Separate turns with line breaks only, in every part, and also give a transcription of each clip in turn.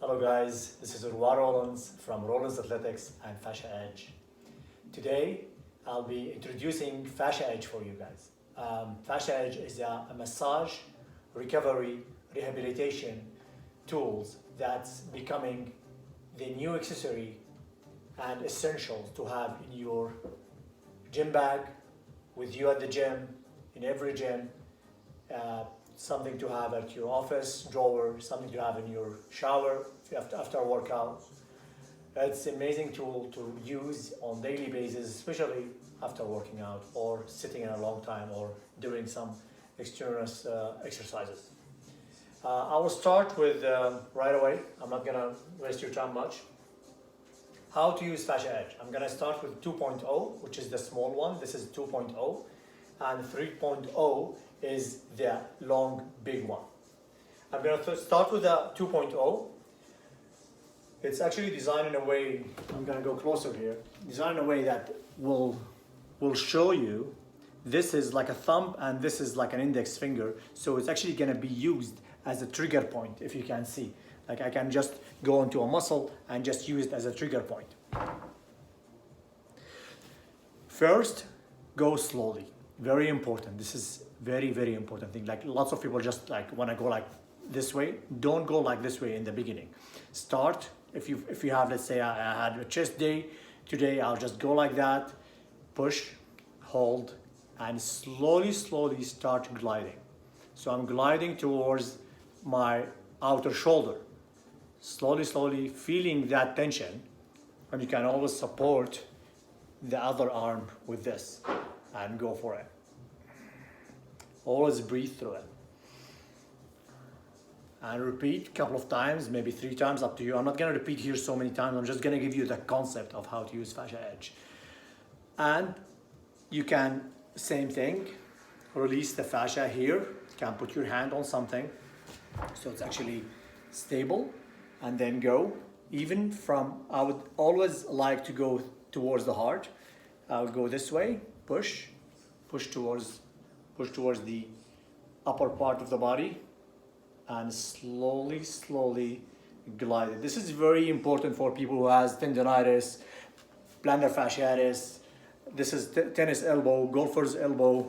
Hello guys, this is Urwa Rollins from Rollins Athletics and FasciaEdge. Today I'll be introducing FasciaEdge for you guys. FasciaEdge is a massage, recovery, rehabilitation tools that's becoming the new accessory and essential to have in your gym bag, with you at the gym, in every gym, something to have at your office drawer, something to have in your shower after a workout. It's an amazing tool to use on daily basis, especially after working out or sitting in a long time or doing some extraneous exercises. I will start with right away. I'm not gonna waste your time much. How to use FasciaEdge. I'm gonna start with 2.0, which is the small one. This is 2.0, and 3.0 is the long, big one. I'm gonna start with the 2.0. It's actually designed in a way, I'm gonna go closer here, designed in a way that will show you, this is like a thumb and this is like an index finger. So it's actually gonna be used as a trigger point, if you can see. Like I can just go into a muscle and just use it as a trigger point. First, go slowly. Very important. This is very, very important thing. Like lots of people just like wanna go like this way. Don't go like this way in the beginning. Start, if you have, let's say I had a chest day, today I'll just go like that, push, hold, and slowly start gliding. So I'm gliding towards my outer shoulder. Slowly feeling that tension, and you can always support the other arm with this and go for it. Always breathe through it. And repeat a couple of times, maybe 3 times, up to you. I'm not gonna repeat here so many times. I'm just gonna give you the concept of how to use FasciaEdge. And you can, same thing, release the fascia here. You can put your hand on something so it's actually stable, and then go. Even from, I would always like to go towards the heart. I would go this way, push towards the upper part of the body, and slowly glide it. This is very important for people who has tendonitis, plantar fasciitis. This is tennis elbow, golfer's elbow.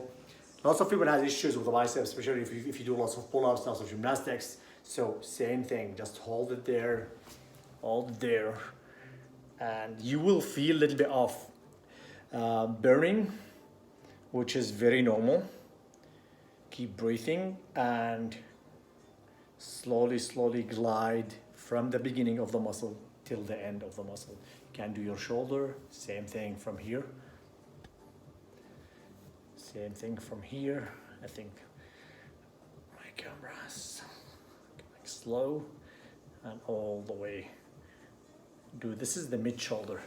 Lots of people have issues with the biceps, especially if you do lots of pull-ups, lots of gymnastics. So same thing, just hold it there, and you will feel a little bit of burning, which is very normal. Keep breathing and slowly glide from the beginning of the muscle till the end of the muscle. You can do your shoulder, same thing from here. Same thing from here. I think my camera's going slow, and all the way. This is the mid shoulder.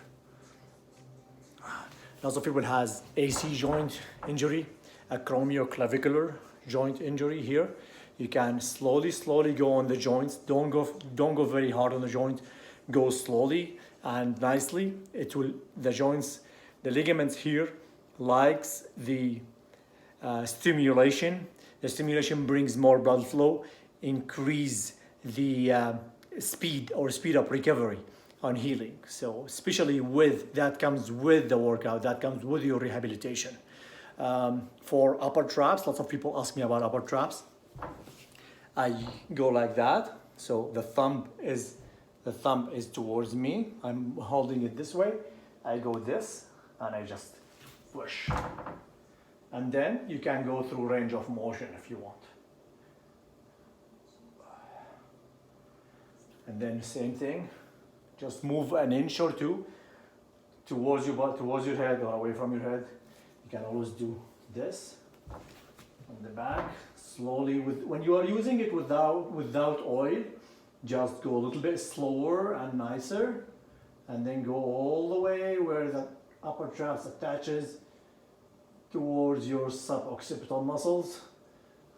Lots of people has AC joint injury, acromioclavicular joint injury here. You can slowly go on the joints. Don't go very hard on the joint. Go slowly and nicely. The joints, the ligaments here likes the stimulation. The stimulation brings more blood flow, increase the speed up recovery on healing. So especially that comes with the workout, that comes with your rehabilitation. For upper traps, lots of people ask me about upper traps. I go like that. So the thumb is towards me. I'm holding it this way. I go this, and I just push. And then you can go through range of motion if you want. And then same thing, just move an inch or two towards your butt, towards your head, or away from your head. You can always do this on the back. Slowly, when you are using it without oil, just go a little bit slower and nicer, and then go all the way where the upper traps attaches towards your suboccipital muscles,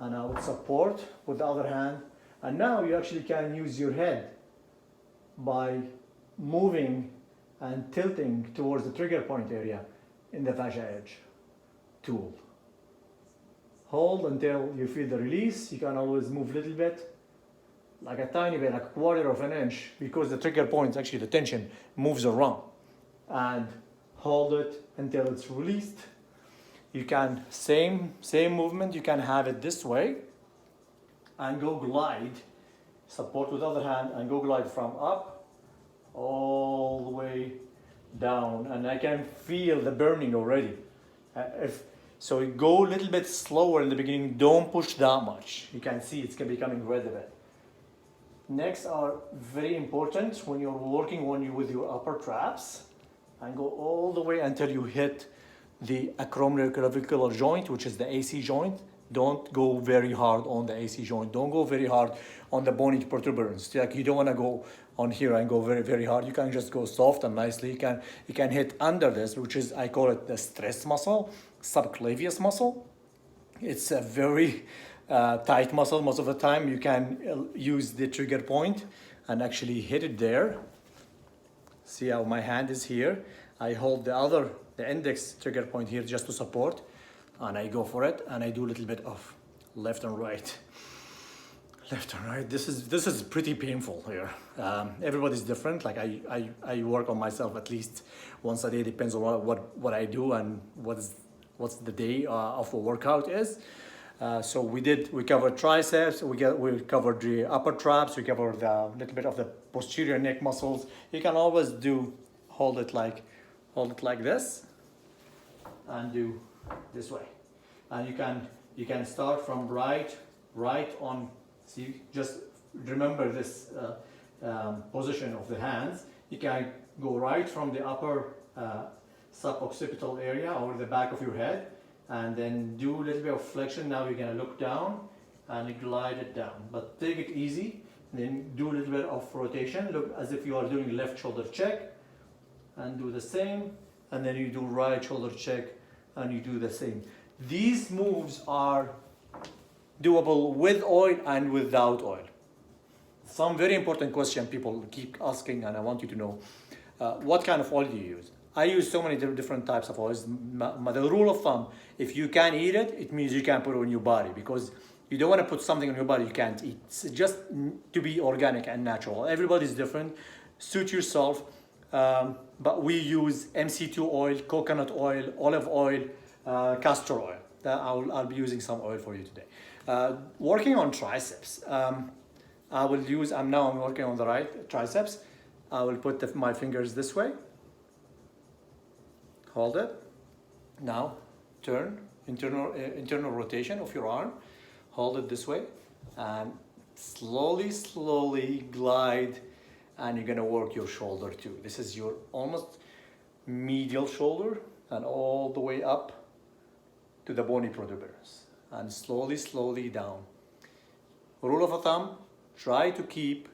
and I would support with the other hand. And now you actually can use your head by moving and tilting towards the trigger point area in the FasciaEdge tool. Hold until you feel the release. You can always move a little bit like a tiny bit, like a quarter of an inch, because the trigger point, actually the tension moves around. And hold it until it's released. You can, same movement, you can have it this way and go glide, support with the other hand and go glide from up all the way down. And I can feel the burning already. So you go a little bit slower in the beginning, don't push that much. You can see it's becoming red a bit. Next are very important when you're working with your upper traps, and go all the way until you hit the acromioclavicular joint, which is the AC joint. Don't go very hard on the AC joint. Don't go very hard on the bony protuberance. Like you don't want to go on here and go very, very hard. You can just go soft and nicely. You can hit under this, which is, I call it the stress muscle, subclavius muscle. It's a very tight muscle. Most of the time you can use the trigger point and actually hit it there. See how my hand is here. I hold the index trigger point here just to support, and I go for it, and I do a little bit of left and right. Left and right. This is pretty painful here. Everybody's different. Like I work on myself at least once a day. Depends on what I do and what's the day of a workout is. So we covered triceps, we covered the upper traps, we covered a little bit of the posterior neck muscles. You can always hold it like this and do this way. And you can start from right on. See, just remember this position of the hands. You can go right from the upper suboccipital area or the back of your head, and then do a little bit of flexion. Now you're gonna look down and glide it down, but take it easy. Then do a little bit of rotation. Look as if you are doing left shoulder check, and do the same. And then you do right shoulder check, and you do the same. These moves are doable with oil and without oil. Some very important question people keep asking, and I want you to know, what kind of oil do you use? I use so many different types of oils. The rule of thumb, if you can eat it, it means you can put it on your body, because you don't want to put something on your body you can't eat. It's just to be organic and natural. Everybody's different. Suit yourself. But we use MCT oil, coconut oil, olive oil, castor oil. I'll be using some oil for you today. Working on triceps. I'm working on the right triceps. I will put my fingers this way. Hold it. Now turn, internal rotation of your arm. Hold it this way and slowly glide, and you're gonna work your shoulder too. This is your almost medial shoulder and all the way up to the bony protuberance, and slowly down. Rule of thumb, try to keep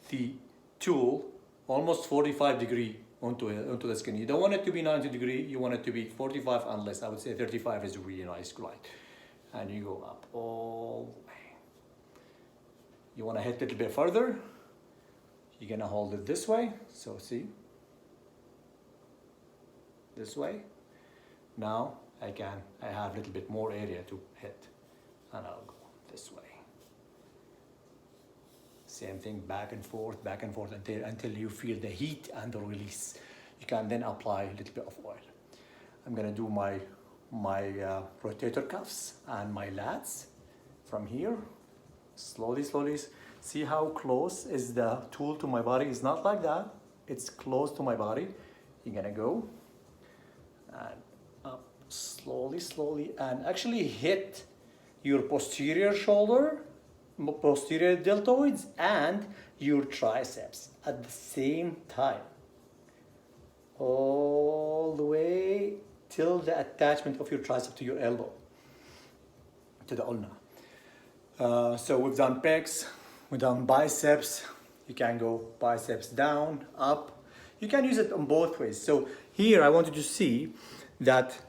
the tool almost 45 degree onto the skin. You don't want it to be 90 degree, you want it to be 45 and less. I would say 35 is a really nice glide. And you go up all the way. You want to hit it a little bit further. You're gonna hold it this way. So see, this way. Now I have a little bit more area to hit, and I'll go this way. Same thing, back and forth until you feel the heat and the release. You can then apply a little bit of oil. I'm gonna do my rotator cuffs and my lats from here. Slowly. See how close is the tool to my body? It's not like that. It's close to my body. You're gonna go and up slowly, and actually hit your posterior shoulder, posterior deltoids, and your triceps at the same time. All the way till the attachment of your tricep to your elbow, to the ulna. So we've done pecs, we've done biceps. You can go biceps down, up. You can use it on both ways. So here I want you to see that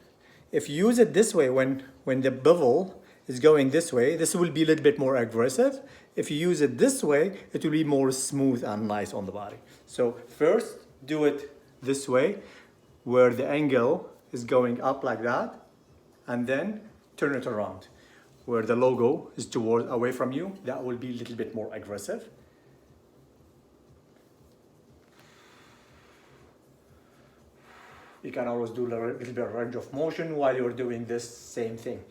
if you use it this way, when the bevel is going this way, this will be a little bit more aggressive. If you use it this way, it will be more smooth and nice on the body. So first, do it this way, where the angle is going up like that, and then turn it around. where the logo is toward away from you, that will be a little bit more aggressive. You can always do a little bit of range of motion while you're doing this same thing.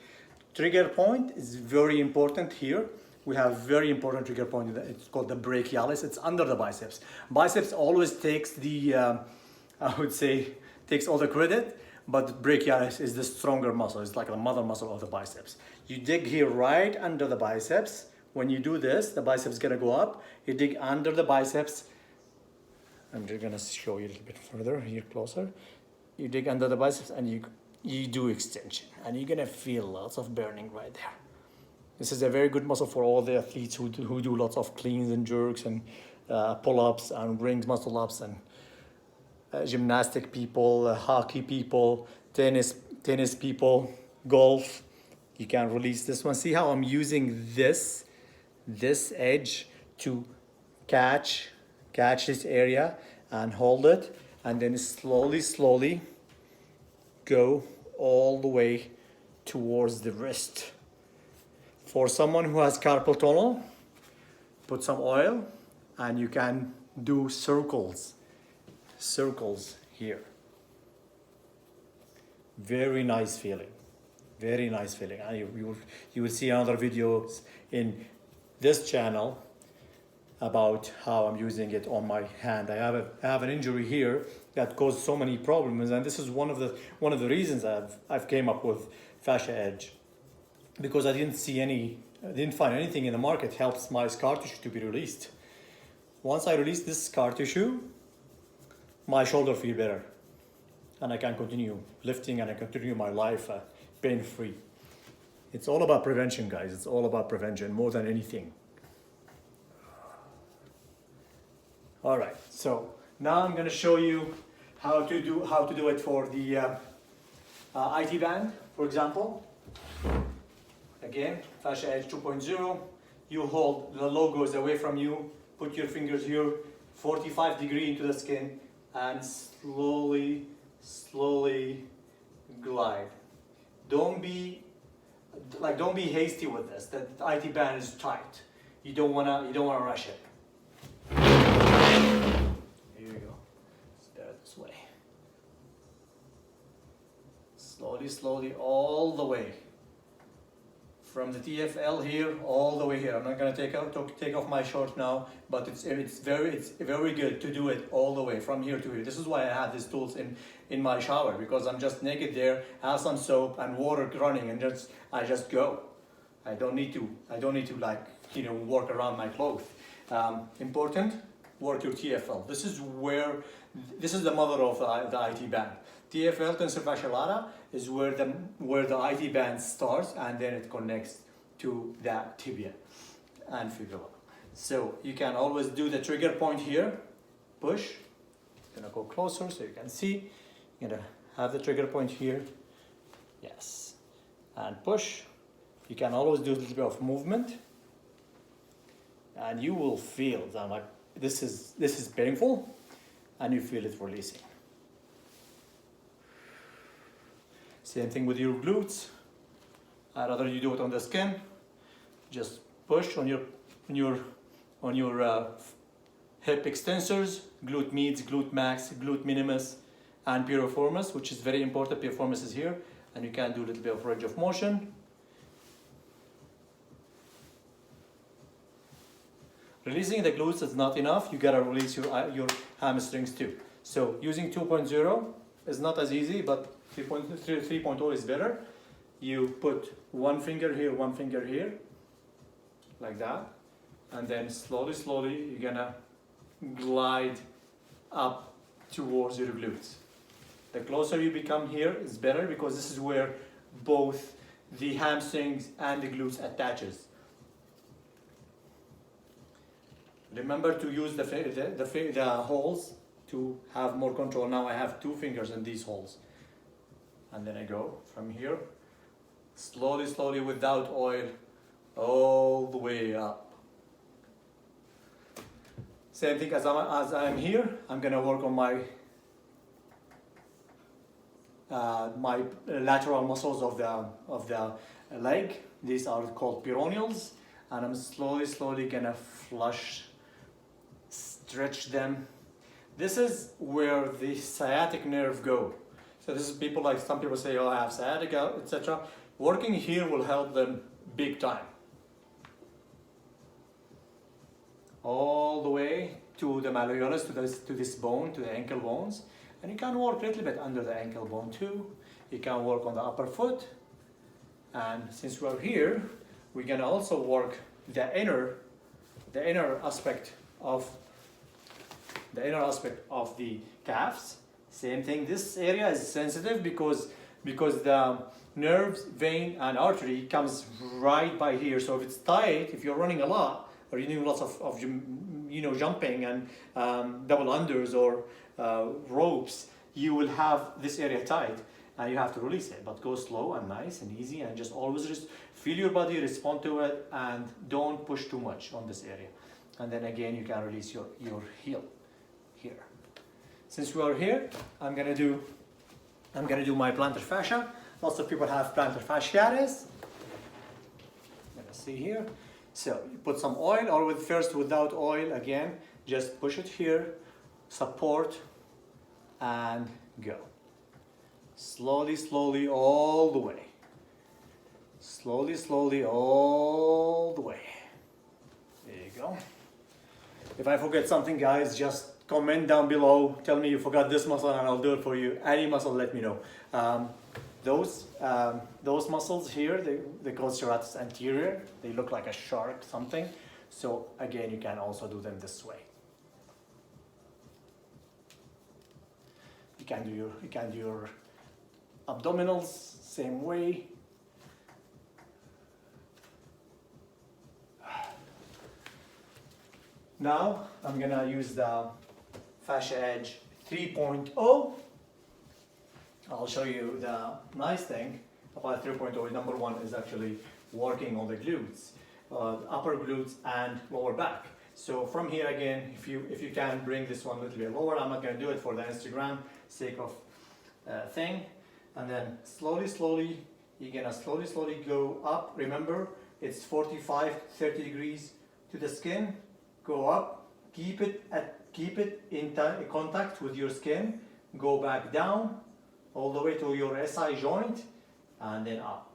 Trigger point is very important here. We have very important trigger point. It's called the brachialis. It's under the biceps. Biceps always takes the, I would say, takes all the credit, but brachialis is the stronger muscle. It's like the mother muscle of the biceps. You dig here right under the biceps. When you do this, the biceps is gonna go up. You dig under the biceps. I'm just gonna show you a little bit further here, closer. You dig under the biceps and you do extension, and you're gonna feel lots of burning right there. This is a very good muscle for all the athletes who do lots of cleans and jerks and pull-ups and rings, muscle ups, and gymnastic people, hockey people, tennis people, golf. You can release this one. See how I'm using this edge to catch this area and hold it, and then slowly go all the way towards the wrist. For someone who has carpal tunnel, put some oil and you can do circles here. Very nice feeling, very nice feeling. And you will see other videos in this channel about how I'm using it on my hand. I have an injury here that caused so many problems, and this is one of the reasons I've came up with FasciaEdge, because I didn't find anything in the market helps my scar tissue to be released. Once I release this scar tissue, my shoulder feel better, and I can continue lifting and I continue my life pain-free. It's all about prevention, guys. It's all about prevention more than anything. All right, so now I'm going to show you how to do it for the IT band, for example. Again, FasciaEdge 2.0. You hold the logos away from you. Put your fingers here, 45 degrees into the skin, and slowly glide. Don't be hasty with this. The IT band is tight. You don't wanna rush it. Here you go. It's better this way. Slowly, all the way. From the TFL here, all the way here. I'm not gonna take off my shorts now, but it's very good to do it all the way from here to here. This is why I have these tools in my shower, because I'm just naked there, have some soap and water running, and I just go. I don't need to like work around my clothes. Important. Work your TFL. This is the mother of the IT band. TFL, tensor fascia lata, is where the IT band starts, and then it connects to the tibia and fibula. So you can always do the trigger point here. Push. I'm gonna go closer so you can see. You're gonna have the trigger point here. Yes. And push. You can always do a little bit of movement, and you will feel that like this is painful, and you feel it releasing. Same thing with your glutes. I'd rather you do it on the skin. Just push on your hip extensors, glute medius, glute max, glute minimus, and piriformis, which is very important. Piriformis is here, and you can do a little bit of range of motion. Releasing the glutes is not enough. You gotta release your hamstrings too. So using 2.0 is not as easy, but 3.0 is better. You put one finger here, like that, and then slowly you're gonna glide up towards your glutes. The closer you become here is better, because this is where both the hamstrings and the glutes attaches. Remember to use the holes to have more control. Now I have 2 fingers in these holes. And then I go from here, slowly without oil, all the way up. Same thing as I'm here, I'm gonna work on my lateral muscles of the leg, These are called peroneals, and I'm slowly gonna stretch them. This is where the sciatic nerve go. So this is people, like some people say, oh, I have sciatica, etc. Working here will help them big time. All the way to the malleolus, to this bone, to the ankle bones. And you can work a little bit under the ankle bone too. You can work on the upper foot. And since we're here, we're gonna also work the inner aspect of the calves. Same thing, this area is sensitive because the nerves, vein and artery comes right by here. So if it's tight, if you're running a lot, or you're doing lots of jumping and double unders or ropes, you will have this area tight and you have to release it. But go slow and nice and easy, and just always just feel your body, respond to it, and don't push too much on this area. And then again, you can release your heel here. Since we are here, I'm gonna do my plantar fascia. Lots of people have plantar fasciitis. Let's see here. So you put some oil, or first without oil, again, just push it here, support, and go. Slowly, all the way. Slowly, all the way. There you go. If I forget something, guys, just comment down below. Tell me you forgot this muscle and I'll do it for you. Any muscle, let me know. Those muscles here, they call serratus anterior. They look like a shark, something. So again, you can also do them this way. You can do your abdominals same way. Now I'm gonna use the FasciaEdge 3.0. I'll show you the nice thing about 3.0. Number one is actually working on the glutes, upper glutes and lower back. So from here again, if you can bring this one a little bit lower, I'm not going to do it for the Instagram sake of thing. And then slowly, you're going to slowly go up. Remember, it's 45, 30 degrees to the skin. Go up, keep it in contact with your skin. Go back down all the way to your SI joint, and then up.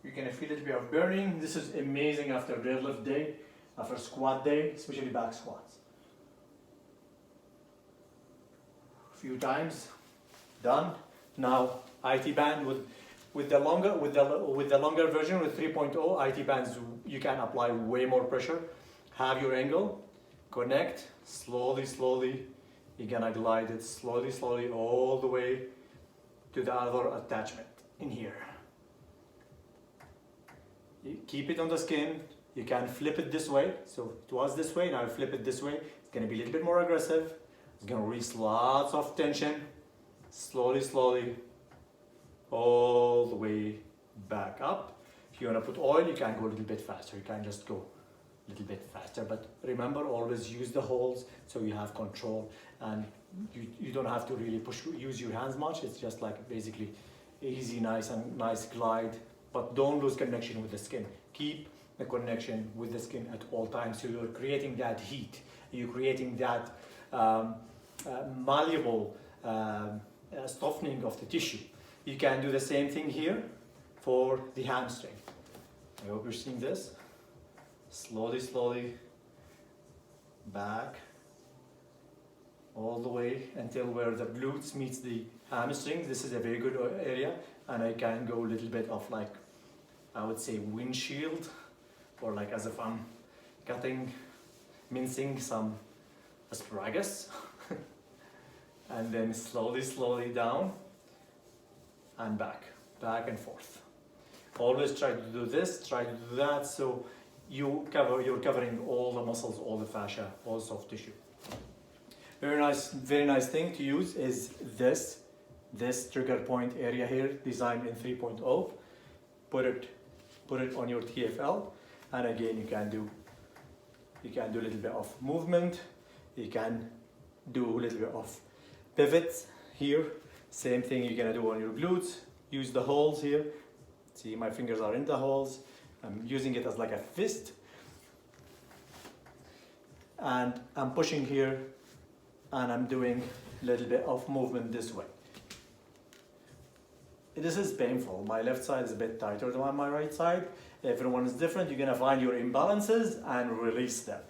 You're gonna feel a little bit of burning. This is amazing after deadlift day, after squat day, especially back squats. A few times, done. Now IT band with the longer version with 3.0 IT bands, you can apply way more pressure. Have your angle, connect slowly. You're gonna glide it slowly all the way to the other attachment in here. You keep it on the skin. You can flip it this way. So it was this way, now flip it this way. It's gonna be a little bit more aggressive. It's gonna release lots of tension. Slowly, all the way back up. If you wanna put oil, you can go a little bit faster. You can just go a little bit faster. But remember, always use the holds so you have control, and you don't have to really use your hands much. It's just like basically easy, nice glide. But don't lose connection with the skin. Keep the connection with the skin at all times. So you're creating that heat. You're creating that malleable softening of the tissue. You can do the same thing here for the hamstring. I hope you're seeing this. Slowly back all the way until where the glutes meets the hamstrings. This is a very good area, and I can go a little bit of, like, I would say windshield, or like as if I'm mincing some asparagus. And then slowly down and back and forth. Always try to do this, try to do that, so you're covering all the muscles, all the fascia, all soft tissue. Very nice thing to use is this trigger point area here, designed in 3.0. Put it on your TFL, and again you can do a little bit of movement. You can do a little bit of pivots here. Same thing you're gonna do on your glutes. use the holes here. See, my fingers are in the holes. I'm using it as like a fist. And I'm pushing here, and I'm doing a little bit of movement this way. This is painful. My left side is a bit tighter than my right side. Everyone is different. You're gonna find your imbalances and release them.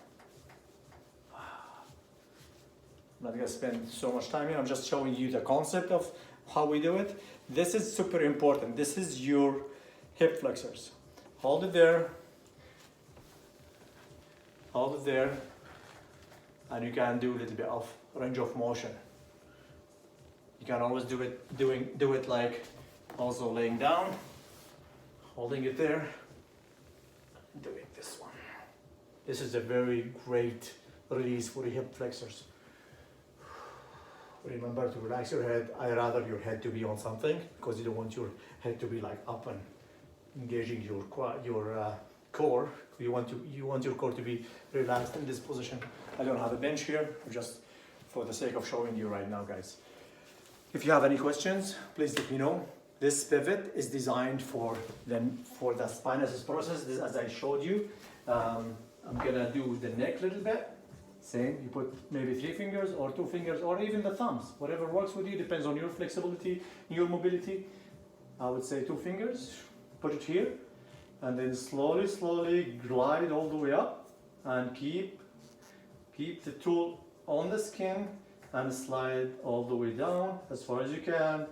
I'm not gonna spend so much time here. I'm just showing you the concept of how we do it. This is super important. This is your hip flexors. Hold it there. Hold it there. And you can do a little bit of range of motion. You can always do it like also laying down, holding it there, and doing this one. This is a very great release for the hip flexors. Remember to relax your head. I rather your head to be on something because you don't want your head to be like up and engaging your core. You want your core to be relaxed in this position. I don't have a bench here, just for the sake of showing you right now, guys. If you have any questions, please let me know. This pivot is designed for the spinous process. This, as I showed you, I'm gonna do the neck a little bit. Same, you put maybe 3 fingers or 2 fingers or even the thumbs, whatever works with you, depends on your flexibility, your mobility. I would say 2 fingers, put it here, and then slowly glide all the way up, and keep the tool on the skin and slide all the way down as far as you can.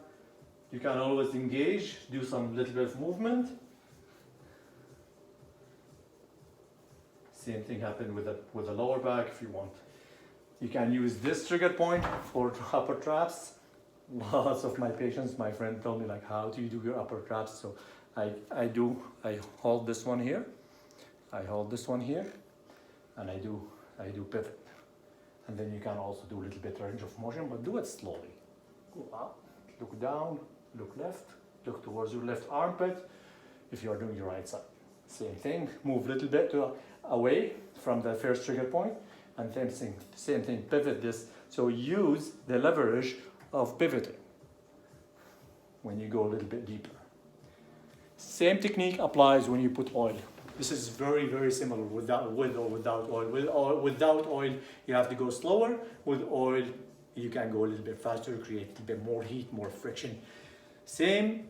You can always engage, do some little bit of movement. Same thing happened with the lower back if you want. You can use this trigger point for upper traps. Lots of my patients, my friend told me like, how do you do your upper traps? So I hold this one here, I hold this one here, and I do pivot. And then you can also do a little bit range of motion, but do it slowly. Go up, look down, look left, look towards your left armpit if you are doing your right side. Same thing, move a little bit away from the first trigger point, and same thing, pivot this. So use the leverage of pivoting when you go a little bit deeper. Same technique applies when you put oil. This is very, very similar with or without oil. Without oil, you have to go slower. With oil, you can go a little bit faster, create a little bit more heat, more friction. Same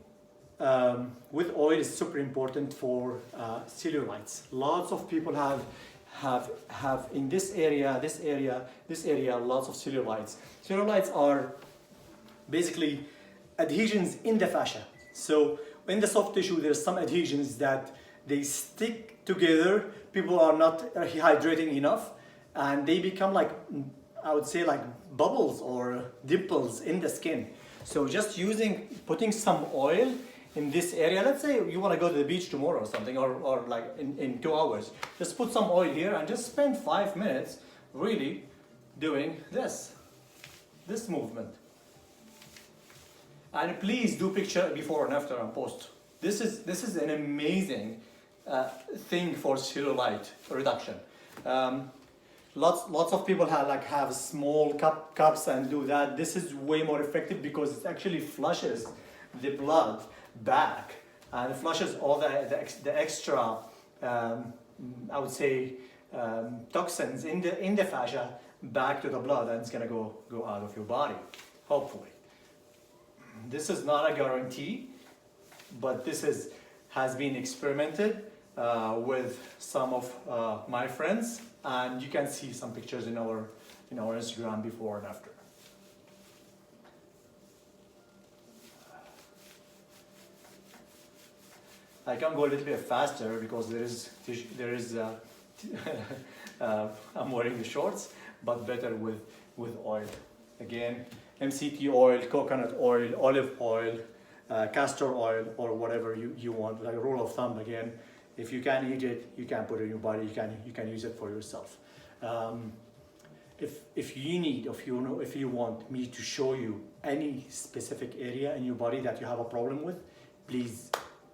with oil is super important for cellulites. Lots of people have in this area, lots of cellulites. Cellulites are basically adhesions in the fascia. So in the soft tissue, there's some adhesions that they stick together. People are not hydrating enough, and they become like, I would say, like bubbles or dimples in the skin. So just putting some oil in this area. Let's say you want to go to the beach tomorrow or something, or like in 2 hours. Just put some oil here and just spend 5 minutes really doing this movement. And please do picture before and after and post. This is an amazing thing for cellulite reduction. Lots of people have small cups and do that. This is way more effective because it actually flushes the blood back and flushes all the extra I would say toxins in the fascia back to the blood, and it's gonna go out of your body, hopefully. This is not a guarantee, but this has been experimented with some of my friends, and you can see some pictures in our Instagram before and after. I can go a little bit faster because there is I'm wearing the shorts, but better with oil. Again, MCT oil, coconut oil, olive oil, castor oil, or whatever you want. Like a rule of thumb, again, if you can eat it, you can put it in your body. You can use it for yourself. If you want me to show you any specific area in your body that you have a problem with, please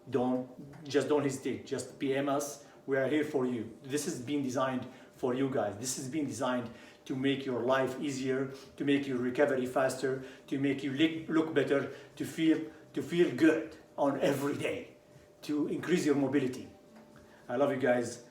don't hesitate. Just PM us. We are here for you. This has been designed for you guys. This has been designed to make your life easier, to make your recovery faster, to make you look better, to to feel good on every day, to increase your mobility. I love you guys.